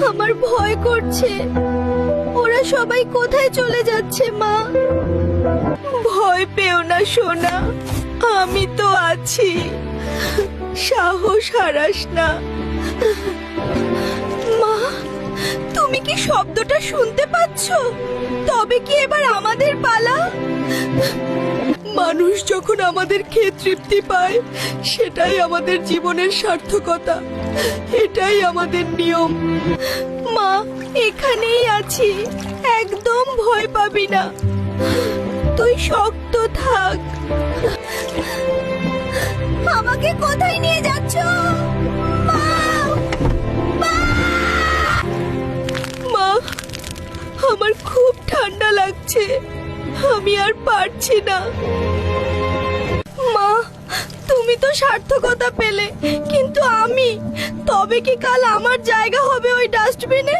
আমার ভয় করছে। ওরা সবাই কোথায় চলে যাচ্ছে মা? ভয় পেও না সোনা, আমি তো আছি, সাহস হারাস না। মা, তুমি কি শব্দটা শুনতে পাচ্ছ? তবে কি এবার আমাদের পালা? মানুষ যখন আমাদের খেয়ে তৃপ্তি পায়, সেটাই আমাদের জীবনের সার্থকতা, এটাই আমাদের নিয়ম। মা, এখানেই আছি, একদম ভয় পাবি না, তুই শক্ত থাক। আমাকে কোথায় নিয়ে যাচ্ছ? মা, মা, আমার খুব ঠান্ডা লাগছে, আমি আর পারছি না। মা, তুমি তো সার্থকতা পেলে, কিন্তু আমি, তবে কি কাল আমার জায়গা হবে ওই ডাস্টবিনে?